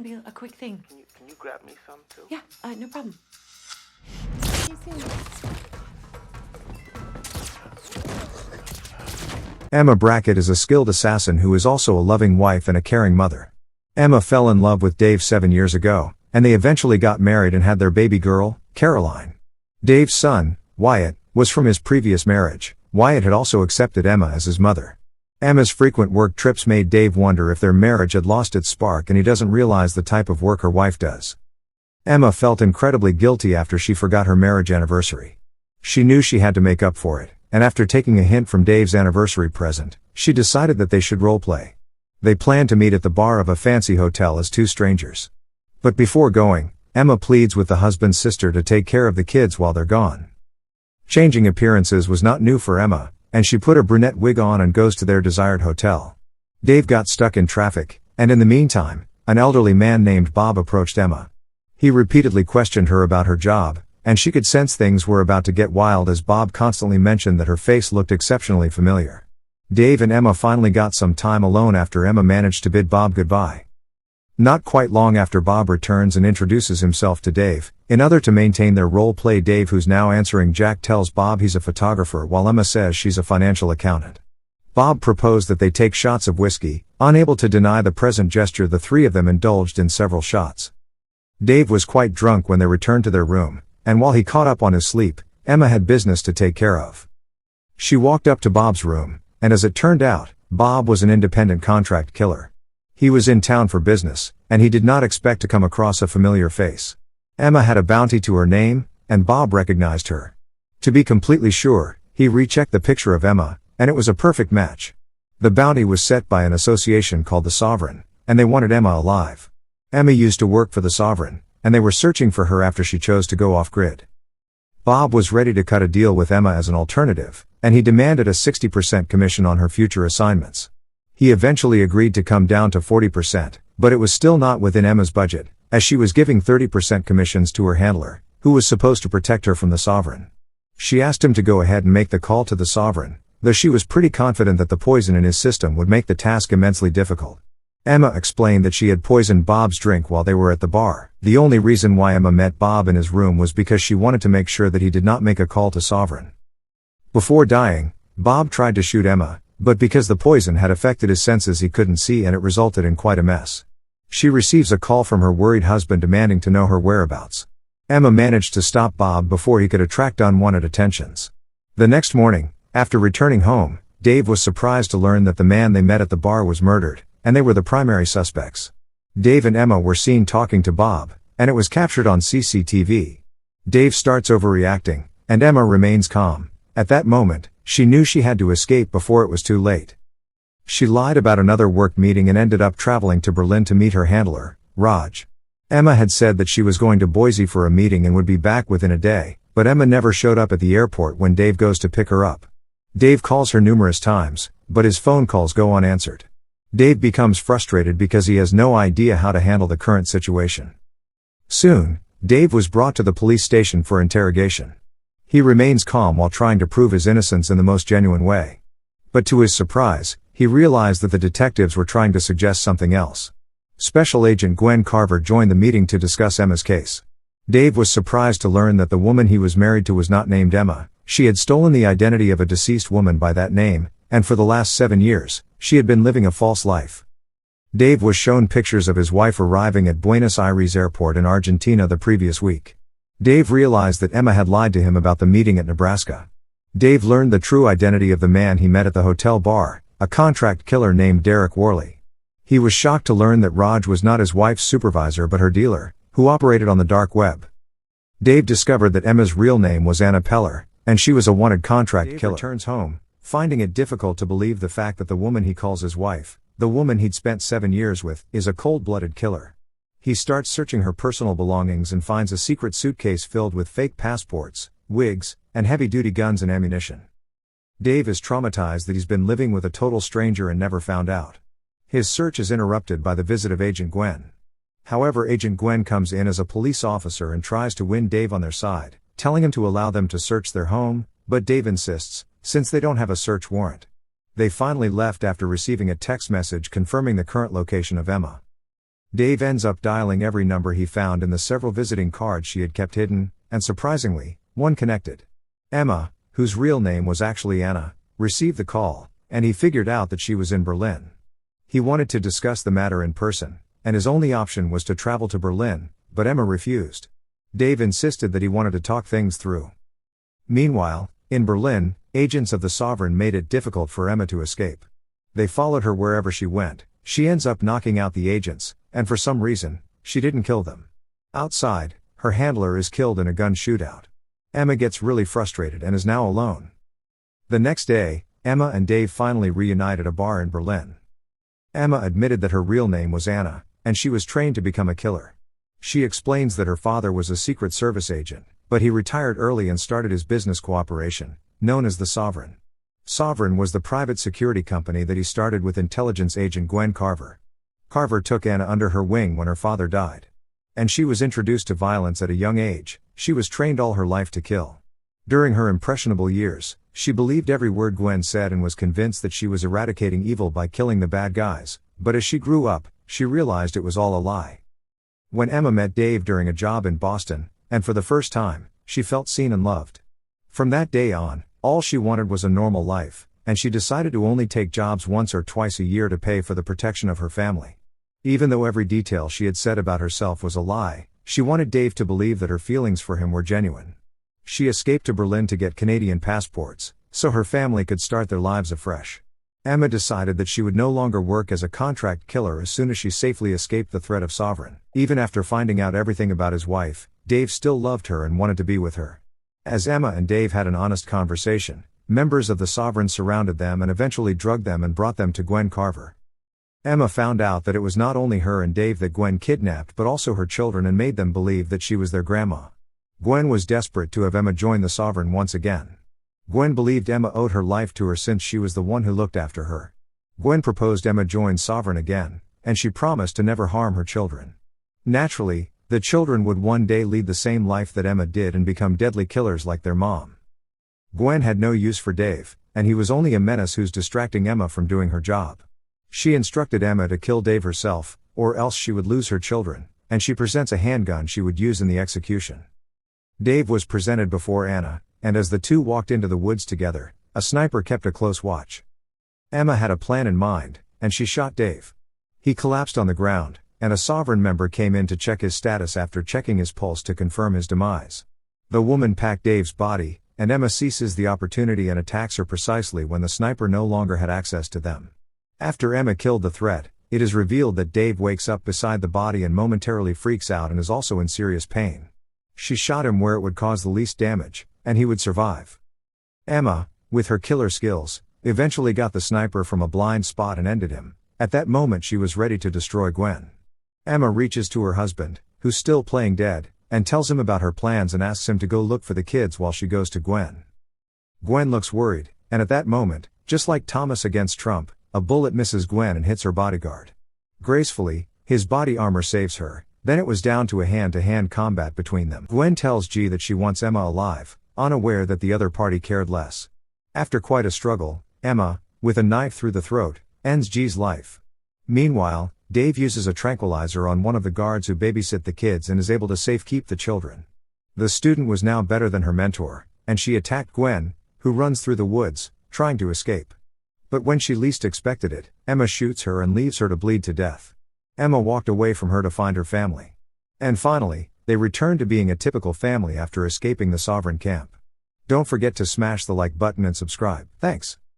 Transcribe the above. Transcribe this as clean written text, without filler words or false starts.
Be a quick thing. Can you grab me some too? Yeah, no problem. Emma Brackett is a skilled assassin who is also a loving wife and a caring mother. Emma fell in love with Dave 7 years ago, and they eventually got married and had their baby girl, Caroline. Dave's son, Wyatt, was from his previous marriage. Wyatt had also accepted Emma as his mother. Emma's frequent work trips made Dave wonder if their marriage had lost its spark, and he doesn't realize the type of work her wife does. Emma felt incredibly guilty after she forgot her marriage anniversary. She knew she had to make up for it, and after taking a hint from Dave's anniversary present, she decided that they should roleplay. They planned to meet at the bar of a fancy hotel as two strangers. But before going, Emma pleads with the husband's sister to take care of the kids while they're gone. Changing appearances was not new for Emma, and she put a brunette wig on and goes to their desired hotel. Dave got stuck in traffic, and in the meantime, an elderly man named Bob approached Emma. He repeatedly questioned her about her job, and she could sense things were about to get wild as Bob constantly mentioned that her face looked exceptionally familiar. Dave and Emma finally got some time alone after Emma managed to bid Bob goodbye. Not quite long after Bob returns and introduces himself to Dave, in order to maintain their role play, Dave, who's now answering Jack, tells Bob he's a photographer while Emma says she's a financial accountant. Bob proposed that they take shots of whiskey. Unable to deny the present gesture, the three of them indulged in several shots. Dave was quite drunk when they returned to their room, and while he caught up on his sleep, Emma had business to take care of. She walked up to Bob's room, and as it turned out, Bob was an independent contract killer. He was in town for business, and he did not expect to come across a familiar face. Emma had a bounty to her name, and Bob recognized her. To be completely sure, he rechecked the picture of Emma, and it was a perfect match. The bounty was set by an association called the Sovereign, and they wanted Emma alive. Emma used to work for the Sovereign, and they were searching for her after she chose to go off-grid. Bob was ready to cut a deal with Emma as an alternative, and he demanded a 60% commission on her future assignments. He eventually agreed to come down to 40%, but it was still not within Emma's budget, as she was giving 30% commissions to her handler, who was supposed to protect her from the Sovereign. She asked him to go ahead and make the call to the Sovereign, though she was pretty confident that the poison in his system would make the task immensely difficult. Emma explained that she had poisoned Bob's drink while they were at the bar. The only reason why Emma met Bob in his room was because she wanted to make sure that he did not make a call to Sovereign. Before dying, Bob tried to shoot Emma, but because the poison had affected his senses he couldn't see, and it resulted in quite a mess. She receives a call from her worried husband demanding to know her whereabouts. Emma managed to stop Bob before he could attract unwanted attentions. The next morning, after returning home, Dave was surprised to learn that the man they met at the bar was murdered, and they were the primary suspects. Dave and Emma were seen talking to Bob, and it was captured on CCTV. Dave starts overreacting, and Emma remains calm. At that moment, she knew she had to escape before it was too late. She lied about another work meeting and ended up traveling to Berlin to meet her handler, Raj. Emma had said that she was going to Boise for a meeting and would be back within a day, but Emma never showed up at the airport when Dave goes to pick her up. Dave calls her numerous times, but his phone calls go unanswered. Dave becomes frustrated because he has no idea how to handle the current situation. Soon, Dave was brought to the police station for interrogation. He remains calm while trying to prove his innocence in the most genuine way. But to his surprise, he realized that the detectives were trying to suggest something else. Special Agent Gwen Carver joined the meeting to discuss Emma's case. Dave was surprised to learn that the woman he was married to was not named Emma. She had stolen the identity of a deceased woman by that name, and for the last 7 years, she had been living a false life. Dave was shown pictures of his wife arriving at Buenos Aires airport in Argentina the previous week. Dave realized that Emma had lied to him about the meeting at Nebraska. Dave learned the true identity of the man he met at the hotel bar, a contract killer named Derek Worley. He was shocked to learn that Raj was not his wife's supervisor but her dealer, who operated on the dark web. Dave discovered that Emma's real name was Anna Peller, and she was a wanted contract killer. Dave returns home, finding it difficult to believe the fact that the woman he calls his wife, the woman he'd spent 7 years with, is a cold-blooded killer. He starts searching her personal belongings and finds a secret suitcase filled with fake passports, wigs, and heavy-duty guns and ammunition. Dave is traumatized that he's been living with a total stranger and never found out. His search is interrupted by the visit of Agent Gwen. However, Agent Gwen comes in as a police officer and tries to win Dave on their side, telling him to allow them to search their home, but Dave insists, since they don't have a search warrant. They finally left after receiving a text message confirming the current location of Emma. Dave ends up dialing every number he found in the several visiting cards she had kept hidden, and surprisingly, one connected. Emma, whose real name was actually Anna, received the call, and he figured out that she was in Berlin. He wanted to discuss the matter in person, and his only option was to travel to Berlin, but Emma refused. Dave insisted that he wanted to talk things through. Meanwhile, in Berlin, agents of the Sovereign made it difficult for Emma to escape. They followed her wherever she went. She ends up knocking out the agents, and for some reason, she didn't kill them. Outside, her handler is killed in a gun shootout. Emma gets really frustrated and is now alone. The next day, Emma and Dave finally reunite at a bar in Berlin. Emma admitted that her real name was Anna, and she was trained to become a killer. She explains that her father was a Secret Service agent, but he retired early and started his business cooperation, known as the Sovereign. Sovereign was the private security company that he started with intelligence agent Gwen Carver. Carver took Anna under her wing when her father died. And she was introduced to violence at a young age. She was trained all her life to kill. During her impressionable years, she believed every word Gwen said and was convinced that she was eradicating evil by killing the bad guys, but as she grew up, she realized it was all a lie. When Emma met Dave during a job in Boston, and for the first time, she felt seen and loved. From that day on, all she wanted was a normal life, and she decided to only take jobs once or twice a year to pay for the protection of her family. Even though every detail she had said about herself was a lie, she wanted Dave to believe that her feelings for him were genuine. She escaped to Berlin to get Canadian passports, so her family could start their lives afresh. Emma decided that she would no longer work as a contract killer as soon as she safely escaped the threat of Sovereign. Even after finding out everything about his wife, Dave still loved her and wanted to be with her. As Emma and Dave had an honest conversation, members of the Sovereign surrounded them and eventually drugged them and brought them to Gwen Carver. Emma found out that it was not only her and Dave that Gwen kidnapped but also her children and made them believe that she was their grandma. Gwen was desperate to have Emma join the Sovereign once again. Gwen believed Emma owed her life to her since she was the one who looked after her. Gwen proposed Emma join Sovereign again, and she promised to never harm her children. Naturally, the children would one day lead the same life that Emma did and become deadly killers like their mom. Gwen had no use for Dave, and he was only a menace who's distracting Emma from doing her job. She instructed Emma to kill Dave herself, or else she would lose her children, and she presents a handgun she would use in the execution. Dave was presented before Anna, and as the two walked into the woods together, a sniper kept a close watch. Emma had a plan in mind, and she shot Dave. He collapsed on the ground, and a Sovereign member came in to check his status after checking his pulse to confirm his demise. The woman packed Dave's body, and Emma seizes the opportunity and attacks her precisely when the sniper no longer had access to them. After Emma killed the threat, it is revealed that Dave wakes up beside the body and momentarily freaks out and is also in serious pain. She shot him where it would cause the least damage, and he would survive. Emma, with her killer skills, eventually got the sniper from a blind spot and ended him. At that moment she was ready to destroy Gwen. Emma reaches to her husband, who's still playing dead, and tells him about her plans and asks him to go look for the kids while she goes to Gwen. Gwen looks worried, and at that moment, just like Thomas against Trump, a bullet misses Gwen and hits her bodyguard. Gracefully, his body armor saves her, then it was down to a hand-to-hand combat between them. Gwen tells G that she wants Emma alive, unaware that the other party cared less. After quite a struggle, Emma, with a knife through the throat, ends G's life. Meanwhile, Dave uses a tranquilizer on one of the guards who babysit the kids and is able to safekeep the children. The student was now better than her mentor, and she attacked Gwen, who runs through the woods, trying to escape. But when she least expected it, Emma shoots her and leaves her to bleed to death. Emma walked away from her to find her family. And finally, they returned to being a typical family after escaping the Sovereign camp. Don't forget to smash the like button and subscribe. Thanks.